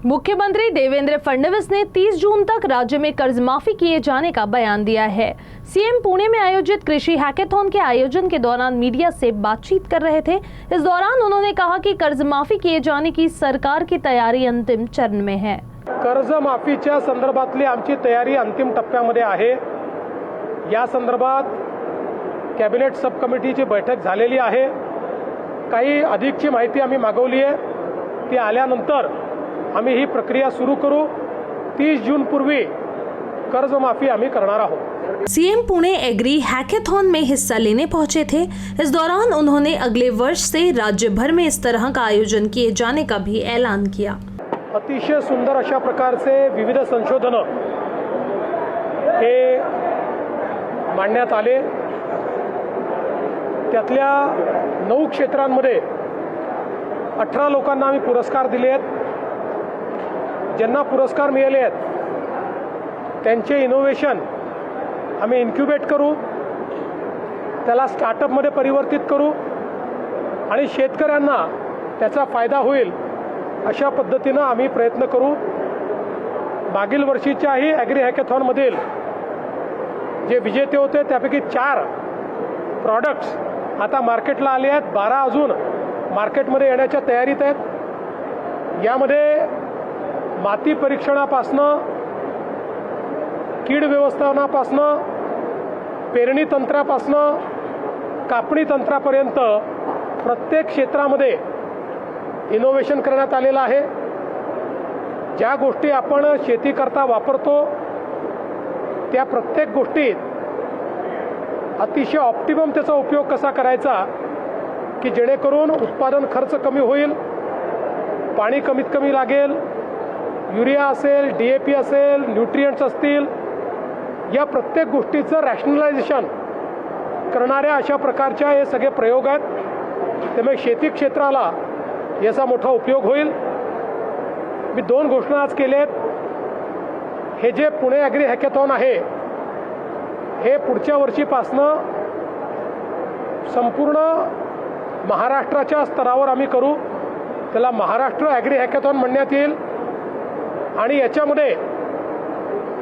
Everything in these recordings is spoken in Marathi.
मुख्यमंत्री देवेंद्र फडणवीस ने 30 जून तक राज्य में कर्ज माफी किए जाने का बयान दिया है। सीएम पुणे में आयोजित कृषि हैकेथॉन के आयोजन के दौरान मीडिया से बातचीत कर रहे थे। इस दौरान उन्होंने कहा कि कर्ज माफी किए जाने की सरकार की तैयारी अंतिम चरण में है। कर्ज माफीच्या संदर्भातली आमची तयारी अंतिम टप्प्यामध्ये आहे। या संदर्भात कॅबिनेट सब कमिटीची बैठक झालेली आहे। काही अधिकची माहिती आम्ही मागवली आहे। ती आल्यानंतर आम्ही ही प्रक्रिया सुरू करू। 30 जून पूर्वी कर्जमाफी आम्ही करणार आहोत। सीएम पुणे एग्री हैकेथॉन में हिस्सा लेने पहुंचे थे। इस दौरान उन्होंने अगले वर्ष से राज्य भर में इस तरह का आयोजन किए जाने का भी ऐलान किया। अतिशय सुंदर अशा प्रकारचे विविध संशोधन हे मांडण्यात आले। त्यातल्या 9 क्षेत्रांमध्ये 18 लोकांना आम्ही पुरस्कार दिले आहेत। ज्यांना पुरस्कार मिळाले आहेत त्यांचे इनोव्हेशन आम्ही इन्क्युबेट करू, त्याला स्टार्टअपमध्ये परिवर्तित करू आणि शेतकऱ्यांना त्याचा फायदा होईल अशा पद्धतीनं आम्ही प्रयत्न करू। मागील वर्षीच्याही ॲग्री हॅकेथॉनमधील जे विजेते होते त्यापैकी 4 प्रॉडक्ट्स आता मार्केटला आले आहेत। 12 अजून मार्केटमध्ये येण्याच्या तयारीत आहेत। यामध्ये माती परीक्षणापासनं कीड व्यवस्थापनापासनं पेरणी तंत्रापासनं कापणी तंत्रापर्यंत प्रत्येक क्षेत्रामध्ये इनोव्हेशन करण्यात आलेलं आहे। ज्या गोष्टी आपण शेती करता वापरतो त्या प्रत्येक गोष्टीत अतिशय ऑप्टिमम त्याचा उपयोग कसा करायचा की जेणेकरून उत्पादन खर्च कमी होईल, पाणी कमीत कमी लागेल, युरिया असेल, DAP असेल, न्यूट्रिएंट्स असतील, या प्रत्येक गोष्टीचं रॅशनलायझेशन करणाऱ्या अशा प्रकारच्या हे सगळे प्रयोग आहेत। त्यामुळे शेती क्षेत्राला याचा मोठा उपयोग होईल। मी 2 घोषणा आज केल्या आहेत। हे जे पुणे ॲग्री हॅकेथॉन आहे हे पुढच्या वर्षीपासनं संपूर्ण महाराष्ट्राच्या स्तरावर आम्ही करू। त्याला महाराष्ट्र ॲग्री हॅकेथॉन म्हणण्यात येईल आणि याच्यामध्ये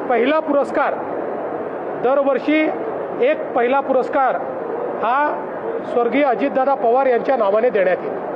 पहिला पुरस्कार दरवर्षी एक पहिला पुरस्कार हा स्वर्गीय अजितदादा पवार यांच्या नावाने देण्यात येईल।